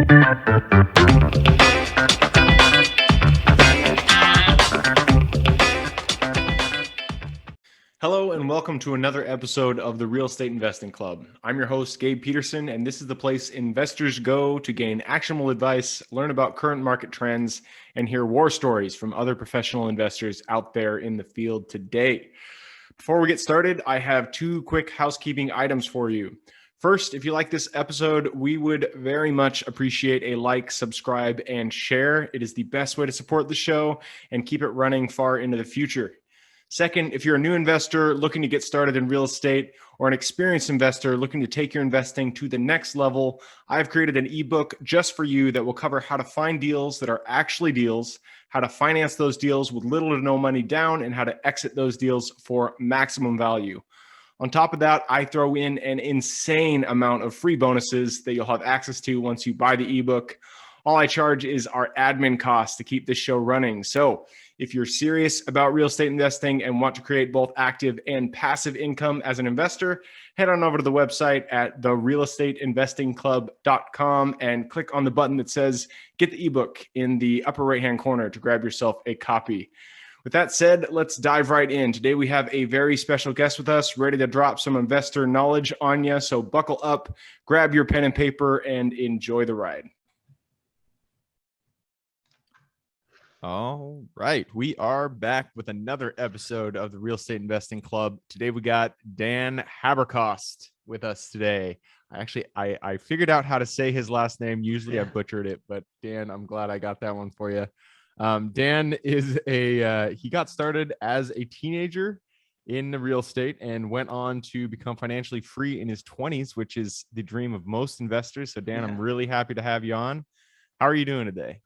Hello and welcome to another episode of the Real Estate Investing Club. I'm your host, Gabe Peterson, and this is the place investors go to gain actionable advice, learn about current market trends, and hear war stories from other professional investors out there in the field today. Before we get started, I have two quick housekeeping items for you. First, if you like this episode, we would very much appreciate a like, subscribe, and share. It is the best way to support the show and keep it running far into the future. Second, if you're a new investor looking to get started in real estate or an experienced investor looking to take your investing to the next level, I've created an ebook just for you that will cover how to find deals that are actually deals, how to finance those deals with little to no money down, and how to exit those deals for maximum value. On top of that, I throw in an insane amount of free bonuses that you'll have access to once you buy the ebook. All I charge is our admin costs to keep this show running. So if you're serious about real estate investing and want to create both active and passive income as an investor, head on over to the website at therealestateinvestingclub.com and click on the button that says get the ebook in the upper right-hand corner to grab yourself a copy. With that said, let's dive right in. Today we have a very special guest with us, ready to drop some investor knowledge on you. So buckle up, grab your pen and paper, and enjoy the ride. All right, we are back with another episode of the Real Estate Investing Club. Today we got Dan Haberkost with us today. I figured out how to say his last name. Usually I butchered it, but Dan, I'm glad I got that one for you. Dan is he got started as a teenager in the real estate and went on to become financially free in his 20s, which is the dream of most investors. So Dan, I'm really happy to have you on. How are you doing today?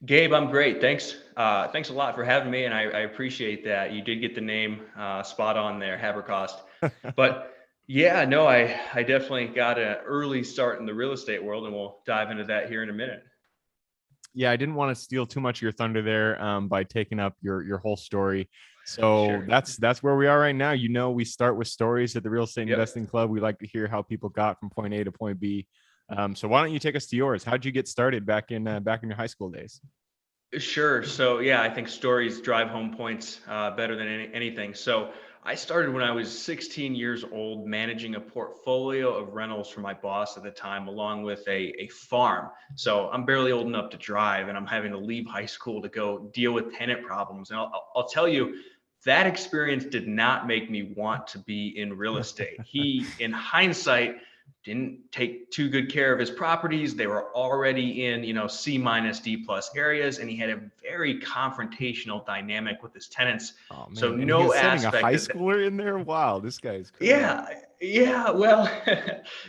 Gabe, I'm great. Thanks. Thanks a lot for having me. And I appreciate that. You did get the name spot on there, Haberkost. But yeah, no, I definitely got an early start in the real estate world, and we'll dive into that here in a minute. Yeah, I didn't want to steal too much of your thunder there by taking up your whole story. So sure. That's where we are right now. You know, we start with stories at the Real Estate Investing Club. We like to hear how people got from point A to point B. So why don't you take us to yours? How'd you get started back in your high school days? Sure. So yeah, I think stories drive home points better than anything. So I started when I was 16 years old, managing a portfolio of rentals for my boss at the time, along with a farm. So I'm barely old enough to drive, and I'm having to leave high school to go deal with tenant problems. And I'll tell you, that experience did not make me want to be in real estate. He, in hindsight, didn't take too good care of his properties. They were already in, C- D+ areas, and he had a very confrontational dynamic with his tenants. Oh, man. So and no aspect. A high schooler in there. Wow, this guy's crazy. Yeah. Well,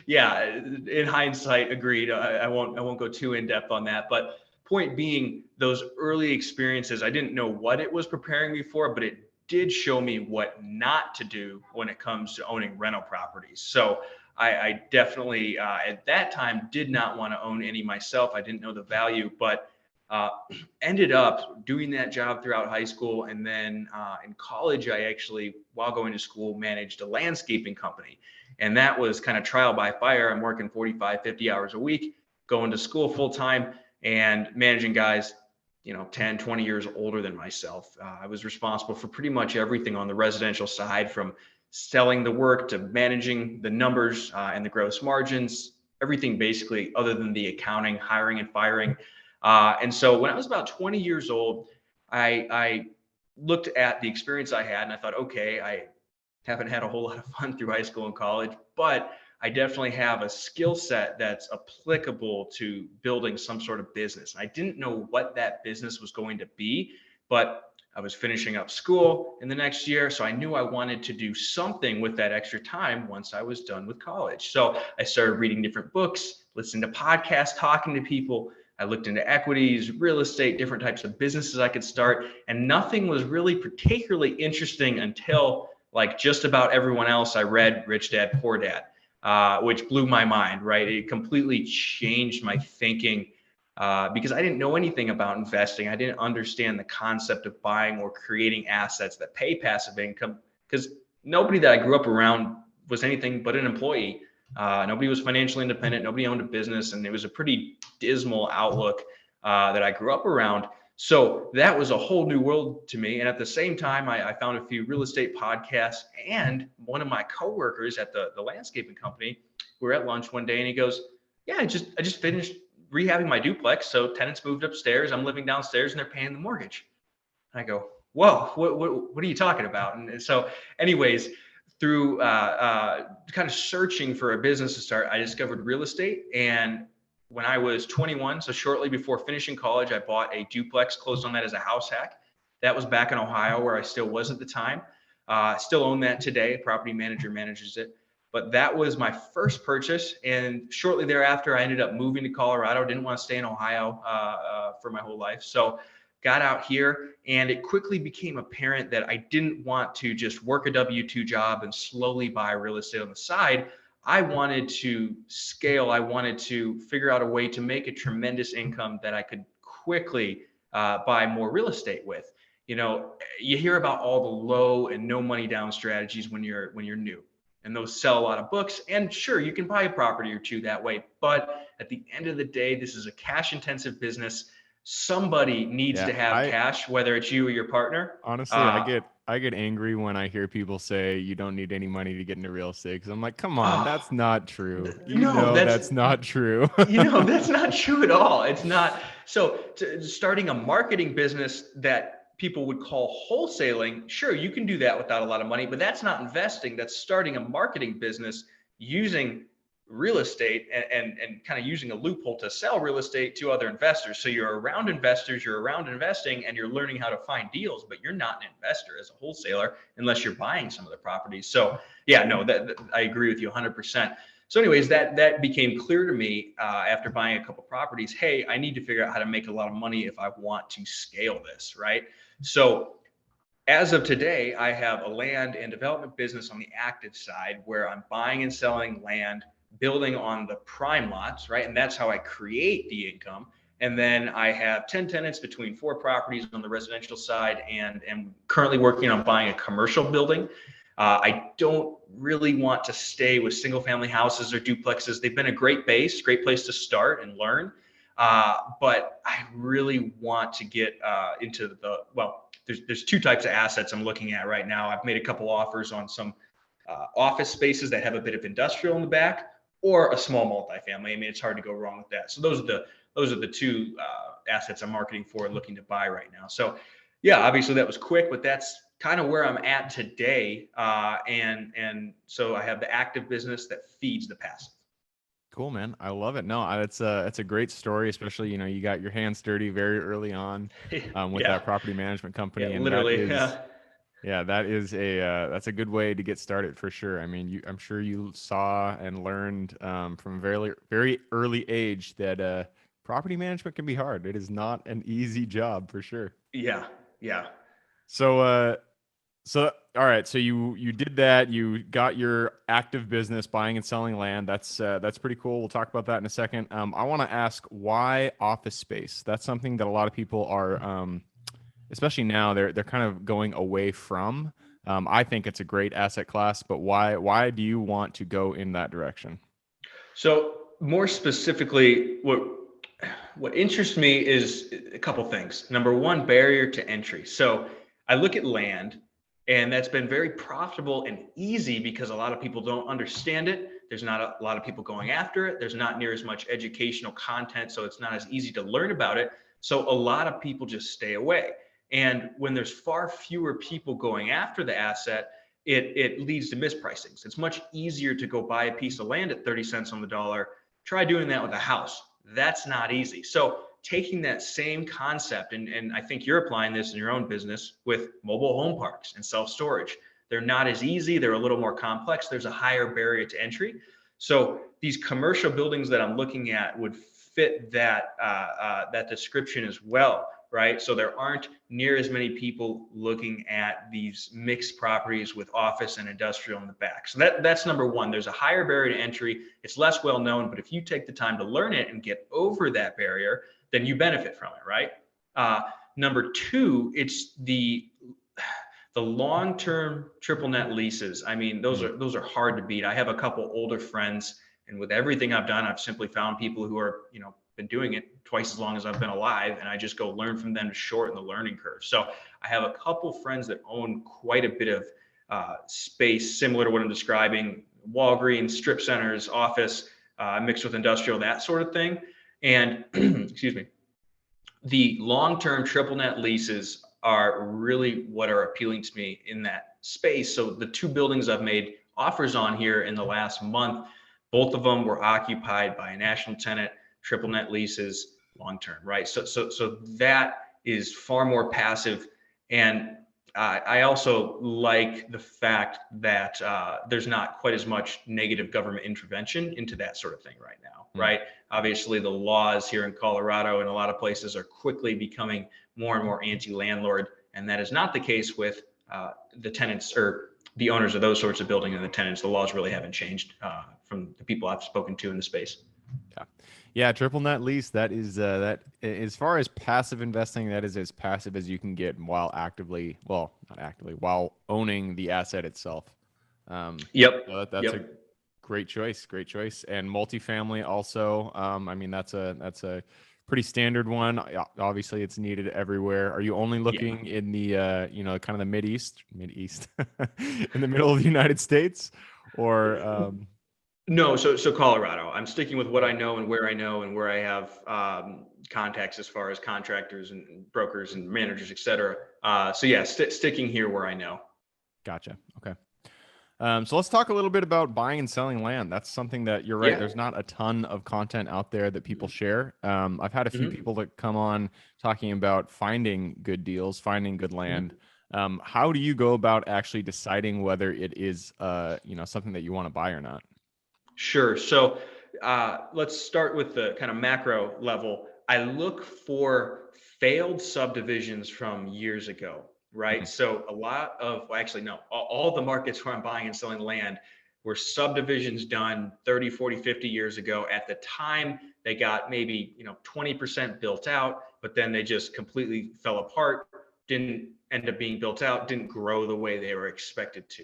yeah. In hindsight, agreed. I won't go too in depth on that. But point being, those early experiences, I didn't know what it was preparing me for, but it did show me what not to do when it comes to owning rental properties. So I definitely, at that time, did not want to own any myself. I didn't know the value, but ended up doing that job throughout high school. And then in college, I actually, while going to school, managed a landscaping company. And that was kind of trial by fire. I'm working 45, 50 hours a week, going to school full time and managing guys, 10, 20 years older than myself. I was responsible for pretty much everything on the residential side, from selling the work to managing the numbers and the gross margins, everything basically other than the accounting, hiring and firing. And so when I was about 20 years old, I looked at the experience I had and I thought, okay, I haven't had a whole lot of fun through high school and college, but I definitely have a skill set that's applicable to building some sort of business. I didn't know what that business was going to be, but I was finishing up school in the next year, so I knew I wanted to do something with that extra time once I was done with college. So I started reading different books, listening to podcasts, talking to people. I looked into equities, real estate, different types of businesses I could start, and nothing was really particularly interesting until, like just about everyone else, I read Rich Dad, Poor Dad, which blew my mind, right? It completely changed my thinking. Because I didn't know anything about investing. I didn't understand the concept of buying or creating assets that pay passive income, because nobody that I grew up around was anything but an employee. Nobody was financially independent. Nobody owned a business. And it was a pretty dismal outlook that I grew up around. So that was a whole new world to me. And at the same time, I found a few real estate podcasts, and one of my coworkers at the landscaping company, we were at lunch one day, and he goes, yeah, I just finished rehabbing my duplex. So tenants moved upstairs. I'm living downstairs and they're paying the mortgage. And I go, whoa, what are you talking about? And so anyways, through kind of searching for a business to start, I discovered real estate. And when I was 21, so shortly before finishing college, I bought a duplex, closed on that as a house hack. That was back in Ohio, where I still was at the time. Still own that today. A property manager manages it. But that was my first purchase. And shortly thereafter, I ended up moving to Colorado. Didn't want to stay in Ohio for my whole life. So got out here, and it quickly became apparent that I didn't want to just work a W-2 job and slowly buy real estate on the side. I wanted to scale. I wanted to figure out a way to make a tremendous income that I could quickly buy more real estate with. You know, you hear about all the low and no money down strategies when you're new, and those sell a lot of books. And sure, you can buy a property or two that way, but at the end of the day, this is a cash intensive business. Somebody needs to have cash, whether it's you or your partner. Honestly, I get angry when I hear people say you don't need any money to get into real estate, because I'm like, come on, that's not true. That's not true. That's not true at all. It's not. So starting a marketing business that people would call wholesaling, sure, you can do that without a lot of money, but that's not investing. That's starting a marketing business using real estate and kind of using a loophole to sell real estate to other investors. So you're around investors, you're around investing, and you're learning how to find deals, but you're not an investor as a wholesaler unless you're buying some of the properties. So yeah, no, that I agree with you 100%. So anyways, that became clear to me after buying a couple properties. Hey, I need to figure out how to make a lot of money if I want to scale this, right? So as of today, I have a land and development business on the active side where I'm buying and selling land, building on the prime lots, right? And that's how I create the income. And then I have 10 tenants between 4 properties on the residential side, and currently working on buying a commercial building. I don't really want to stay with single family houses or duplexes. They've been a great base, great place to start and learn. But I really want to get into there's 2 types of assets I'm looking at right now. I've made a couple offers on some office spaces that have a bit of industrial in the back, or a small multifamily. I mean, it's hard to go wrong with that. So those are the 2 assets I'm marketing for, looking to buy right now. So yeah, obviously that was quick, but that's kind of where I'm at today. And so I have the active business that feeds the passive. Cool, man. I love it. No, it's a great story, especially, you got your hands dirty very early on with that property management company. Yeah, and literally. That's a good way to get started for sure. I mean, I'm sure you saw and learned from a very, very early age that property management can be hard. It is not an easy job for sure. Yeah. So all right, so you did that. You got your active business, buying and selling land. That's pretty cool. We'll talk about that in a second. I want to ask, why office space? That's something that a lot of people are, especially now, they're kind of going away from. I think it's a great asset class, but why do you want to go in that direction? So more specifically, what interests me is a couple things. Number one, barrier to entry. So I look at land, and that's been very profitable and easy because a lot of people don't understand it. There's not a lot of people going after it. There's not near as much educational content, so it's not as easy to learn about it. So a lot of people just stay away. And when there's far fewer people going after the asset, it leads to mispricings. It's much easier to go buy a piece of land at 30 cents on the dollar. Try doing that with a house. That's not easy. So taking that same concept, and I think you're applying this in your own business with mobile home parks and self-storage. They're not as easy. They're a little more complex. There's a higher barrier to entry. So these commercial buildings that I'm looking at would fit that description as well, right? So there aren't near as many people looking at these mixed properties with office and industrial in the back. So that's number one. There's a higher barrier to entry. It's less well known, but if you take the time to learn it and get over that barrier, then you benefit from it, right? Number two, it's the long-term triple net leases. I mean, those are hard to beat. I have a couple older friends And with everything I've done, I've simply found people who are, been doing it twice as long as I've been alive, and I just go learn from them to shorten the learning curve. So I have a couple friends that own quite a bit of space similar to what I'm describing: Walgreens, strip centers, office, mixed with industrial, that sort of thing. And excuse me, the long-term triple net leases are really what are appealing to me in that space. So the two buildings I've made offers on here in the last month, both of them were occupied by a national tenant, triple net leases, long-term, right? So that is far more passive. And I also like the fact that there's not quite as much negative government intervention into that sort of thing right now, right? Obviously, the laws here in Colorado and a lot of places are quickly becoming more and more anti-landlord, and that is not the case with the tenants or the owners of those sorts of buildings and the tenants. The laws really haven't changed from the people I've spoken to in the space. Yeah, triple net lease, that is that as far as passive investing, that is as passive as you can get while while owning the asset itself. Yep. So that's a great choice. And multifamily also, I mean, that's a pretty standard one. Obviously it's needed everywhere. Are you only looking in the kind of the mid east in the middle of the United States, or No, so Colorado. I'm sticking with what I know and where I have contacts as far as contractors and brokers and managers, et cetera. So yeah, sticking here where I know. Gotcha. Okay. So let's talk a little bit about buying and selling land. That's something that you're right. Yeah. There's not a ton of content out there that people share. I've had a few people that come on talking about finding good deals, finding good land. How do you go about actually deciding whether it is, something that you want to buy or not? Sure. So let's start with the kind of macro level. I look for failed subdivisions from years ago, right? So a lot of, well, actually, no, all the markets where I'm buying and selling land were subdivisions done 30, 40, 50 years ago. At the time, they got maybe, 20% built out, but then they just completely fell apart, didn't end up being built out, didn't grow the way they were expected to.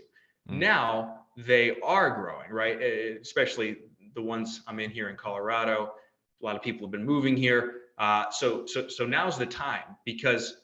Now they are growing, right? Especially the ones I'm in here in Colorado. A lot of people have been moving here. So now's the time, because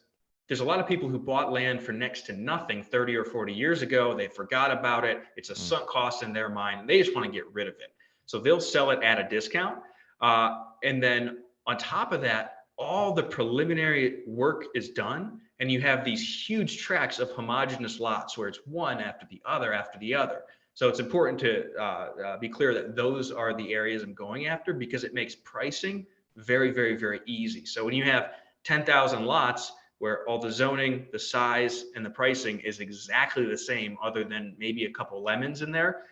there's a lot of people who bought land for next to nothing 30 or 40 years ago. They forgot about it. It's a sunk cost in their mind, and they just want to get rid of it. So they'll sell it at a discount. And then on top of that, all the preliminary work is done, and you have these huge tracts of homogeneous lots where it's one after the other after the other. So it's important to be clear that those are the areas I'm going after, because it makes pricing very, very, very easy. So when you have 10,000 lots where all the zoning, the size, and the pricing is exactly the same, other than maybe a couple lemons in there,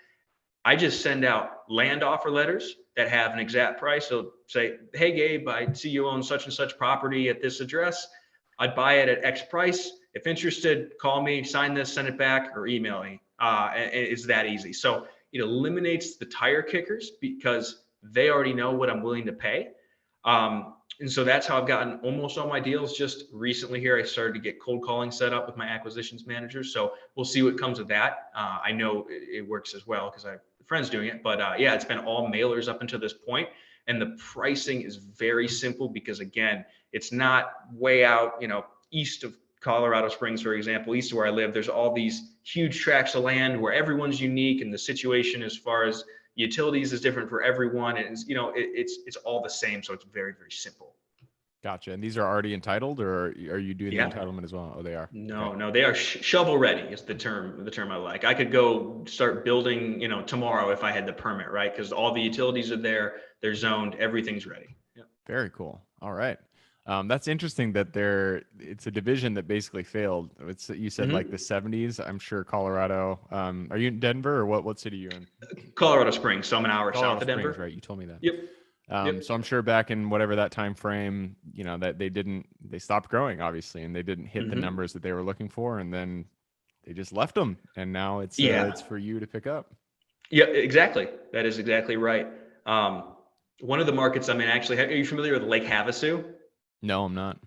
I just send out land offer letters that have an exact price. So say, hey, Gabe, I see you own such and such property at this address. I'd buy it at X price. If interested, call me, sign this, send it back, or email me. And it's that easy. So it eliminates the tire kickers, because they already know what I'm willing to pay. And so that's how I've gotten almost all my deals. Just recently here, I started to get cold calling set up with my acquisitions manager. So we'll see what comes of that. I know it works as well because I have friends doing it, but yeah, it's been all mailers up until this point. And the pricing is very simple, because again, it's not way out, east of Colorado Springs, for example, east of where I live. There's all these huge tracts of land where everyone's unique, and the situation as far as utilities is different for everyone. And it's all the same. So it's very, very simple. Gotcha. And these are already entitled, or are you doing the entitlement as well? Oh, they are. No, they are shovel ready is the term I like. I could go start building, tomorrow if I had the permit, right? Because all the utilities are there, they're zoned, everything's ready. Yep. Very cool. All right. That's interesting that it's a division that basically failed. You said like the 70s. I'm sure Colorado. Are you in Denver, or what city are you in? Colorado Springs. So I'm an hour south of Denver. Right. You told me that. Yep. So I'm sure back in whatever that time frame, that they stopped growing, obviously, and they didn't hit the numbers that they were looking for, and then they just left them, and now it's for you to pick up. Yeah, exactly. That is exactly right. One of the markets I'm in, actually, are you familiar with Lake Havasu? No, I'm not.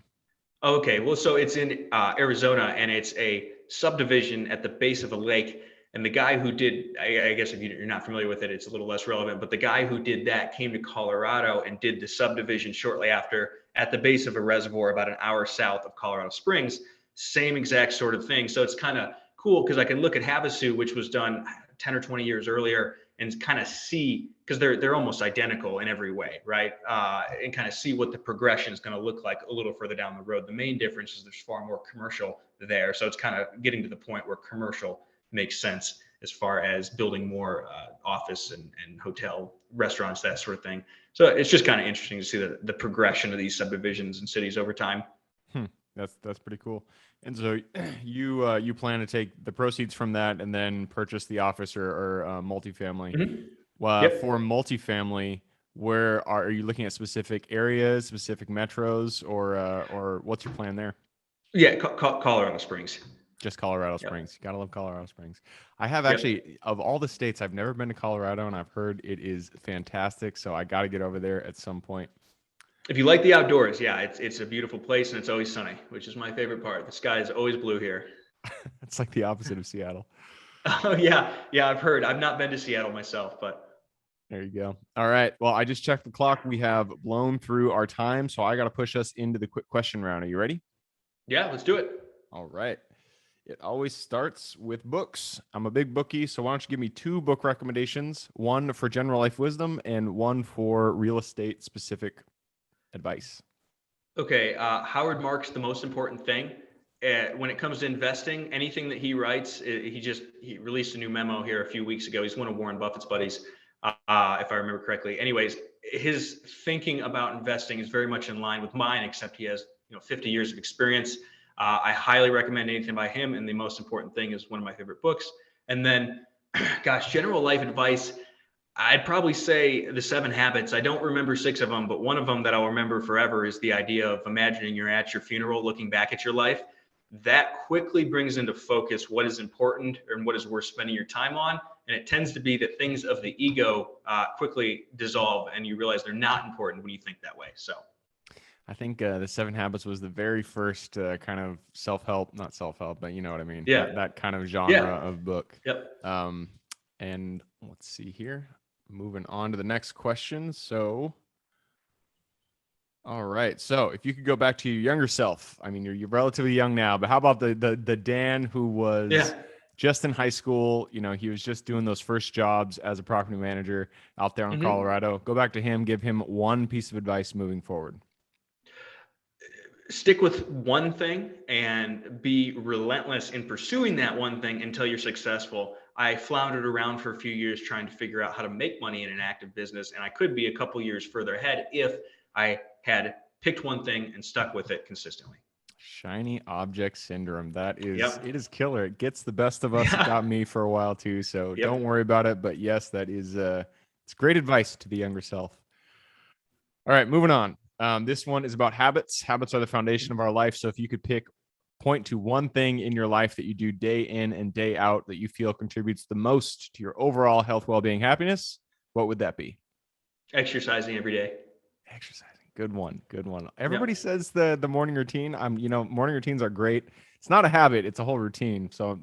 Okay, well, so it's in Arizona, and it's a subdivision at the base of a lake. And the guy who did, I guess if you're not familiar with it, it's a little less relevant, but the guy who did that came to Colorado and did the subdivision shortly after at the base of a reservoir about an hour south of Colorado Springs. Same exact sort of thing. So it's kind of cool because I can look at Havasu, which was done 10 or 20 years earlier, and kind of see, because they're almost identical in every way, right? And kind of see what the progression is going to look like a little further down the road. The main difference is there's far more commercial there. So it's kind of getting to the point where commercial makes sense as far as building more office and hotel, restaurants, that sort of thing. So it's just kind of interesting to see the progression of these subdivisions and cities over time. That's pretty cool. And so you plan to take the proceeds from that and then purchase the office or multifamily. Mm-hmm. Well, Yep. for multifamily, where are you looking at specific areas, specific metros, or what's your plan there? Yeah, Colorado Springs. Just Colorado Springs. You gotta love Colorado Springs. I have actually, of all the states, I've never been to Colorado, and I've heard it is fantastic. So I got to get over there at some point. If you like the outdoors, yeah, it's a beautiful place and it's always sunny, which is my favorite part. The sky is always blue here. It's like the opposite of Seattle. Oh yeah, I've heard. I've not been to Seattle myself, but there you go. All right. Well, I just checked the clock. We have blown through our time, so I got to push us into the quick question round. Are you ready? Yeah, let's do it. All right. It always starts with books. I'm a big bookie, so why don't you give me 2 book recommendations, one for general life wisdom and one for real estate specific advice. Okay, Howard Marks, The Most Important Thing. When it comes to investing, anything that he writes, he released a new memo here a few weeks ago. He's one of Warren Buffett's buddies, if I remember correctly. Anyways, his thinking about investing is very much in line with mine, except he has 50 years of experience. I highly recommend anything by him. And The Most Important Thing is one of my favorite books. And then, general life advice, I'd probably say The 7 Habits. I don't remember 6 of them, but one of them that I'll remember forever is the idea of imagining you're at your funeral, looking back at your life. That quickly brings into focus what is important and what is worth spending your time on. And it tends to be that things of the ego quickly dissolve and you realize they're not important when you think that way. So I think The 7 Habits was the very first kind of not self-help, but you know what I mean? Yeah. That kind of genre of book. Yep. And let's see here. Moving on to the next question. So, all right. So if you could go back to your younger self, I mean, you're relatively young now, but how about the Dan who was just in high school? He was just doing those first jobs as a property manager out there in Colorado. Go back to him, give him one piece of advice moving forward. Stick with one thing and be relentless in pursuing that one thing until you're successful. I floundered around for a few years trying to figure out how to make money in an active business, and I could be a couple years further ahead if I had picked one thing and stuck with it consistently. Shiny object syndrome. That is, It is killer. It gets the best of us. It got me for a while too. So don't worry about it. But yes, that is, it's great advice to the younger self. All right, moving on. This one is about habits. Habits are the foundation of our life. So if you could point to one thing in your life that you do day in and day out that you feel contributes the most to your overall health, well-being, happiness, what would that be? Exercising every day. Exercising. Good one. Everybody says the morning routine. Morning routines are great. It's not a habit. It's a whole routine. So,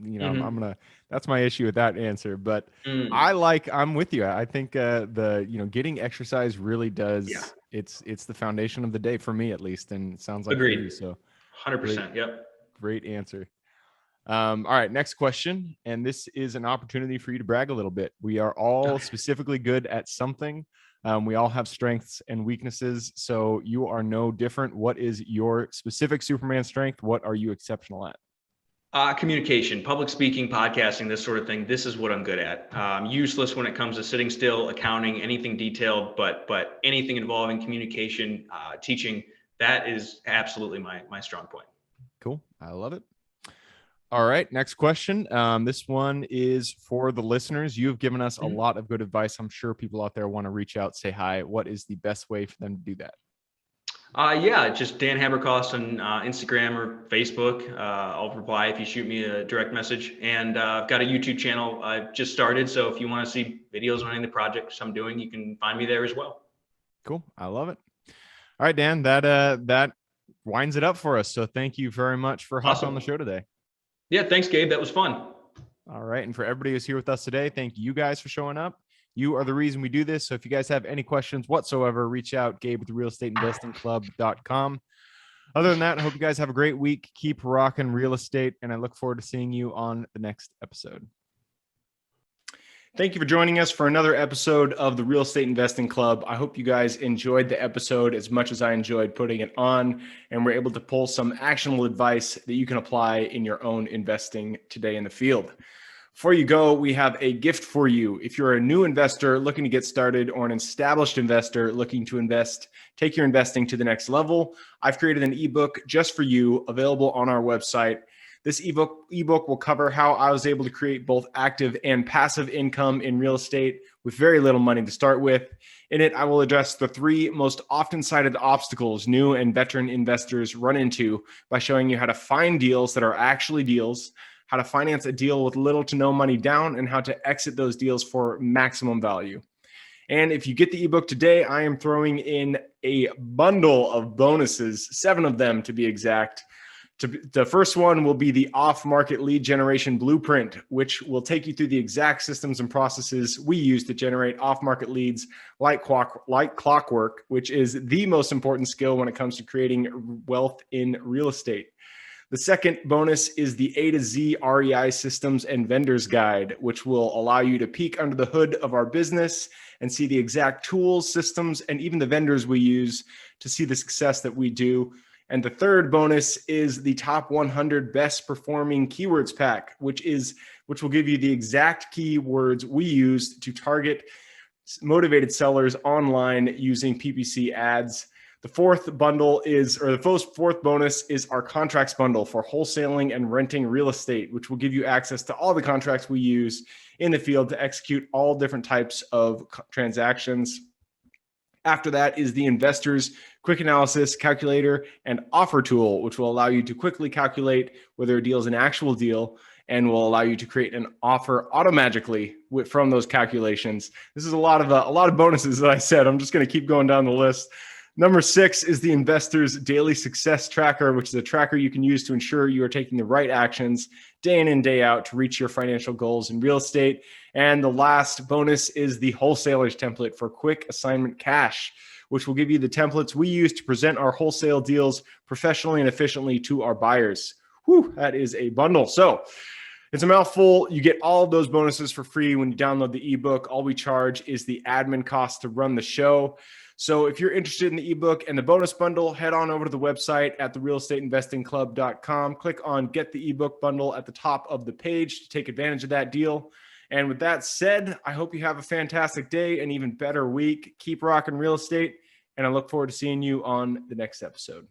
that's my issue with that answer. But I'm with you. I think getting exercise really does. Yeah. It's the foundation of the day for me, at least. And it sounds like agreed. For you, so 100%. Yep. Great answer. All right, next question. And this is an opportunity for you to brag a little bit. We are all specifically good at something. We all have strengths and weaknesses. So you are no different. What is your specific Superman strength? What are you exceptional at? Communication, public speaking, podcasting, this sort of thing. This is what I'm good at. Useless when it comes to sitting still, accounting, anything detailed, but anything involving communication, teaching, that is absolutely my strong point. Cool. I love it. All right. Next question. This one is for the listeners. You've given us a lot of good advice. I'm sure people out there want to reach out, say hi. What is the best way for them to do that? Just Dan Haberkost on Instagram or Facebook. I'll reply if you shoot me a direct message. And I've got a YouTube channel I've just started. So if you want to see videos on any of the projects I'm doing, you can find me there as well. Cool. I love it. All right, Dan, that winds it up for us. So thank you very much for hopping on the show today. Yeah, thanks, Gabe. That was fun. All right. And for everybody who's here with us today, thank you guys for showing up. You are the reason we do this. So if you guys have any questions whatsoever, reach out, Gabe with realestateinvestingclub.com. Other than that, I hope you guys have a great week. Keep rocking real estate, and I look forward to seeing you on the next episode. Thank you for joining us for another episode of the Real Estate Investing Club. I hope you guys enjoyed the episode as much as I enjoyed putting it on, and we're able to pull some actionable advice that you can apply in your own investing today in the field. Before you go, we have a gift for you. If you're a new investor looking to get started or an established investor looking to take your investing to the next level, I've created an ebook just for you, available on our website. This ebook will cover how I was able to create both active and passive income in real estate with very little money to start with. In it, I will address the 3 most often cited obstacles new and veteran investors run into by showing you how to find deals that are actually deals, how to finance a deal with little to no money down, and how to exit those deals for maximum value. And if you get the ebook today, I am throwing in a bundle of bonuses, 7 of them to be exact. The first one will be the off-market lead generation blueprint, which will take you through the exact systems and processes we use to generate off-market leads like clockwork, which is the most important skill when it comes to creating wealth in real estate. The second bonus is the A to Z REI systems and vendors guide, which will allow you to peek under the hood of our business and see the exact tools, systems, and even the vendors we use to see the success that we do. And the third bonus is the top 100 best performing keywords pack, which will give you the exact keywords we use to target motivated sellers online using PPC ads. The fourth bonus is our contracts bundle for wholesaling and renting real estate, which will give you access to all the contracts we use in the field to execute all different types of transactions. After that is the Investors Quick Analysis Calculator and Offer Tool, which will allow you to quickly calculate whether a deal is an actual deal and will allow you to create an offer automatically from those calculations. This is a lot of bonuses that I said. I'm just going to keep going down the list. Number 6 is the Investors Daily Success Tracker, which is a tracker you can use to ensure you are taking the right actions day in and day out to reach your financial goals in real estate. And the last bonus is the Wholesalers Template for Quick Assignment Cash, which will give you the templates we use to present our wholesale deals professionally and efficiently to our buyers. Whew, that is a bundle. So it's a mouthful. You get all of those bonuses for free when you download the ebook. All we charge is the admin cost to run the show. So if you're interested in the ebook and the bonus bundle, head on over to the website at therealestateinvestingclub.com. Click on Get the Ebook Bundle at the top of the page to take advantage of that deal. And with that said, I hope you have a fantastic day, an even better week. Keep rocking real estate, and I look forward to seeing you on the next episode.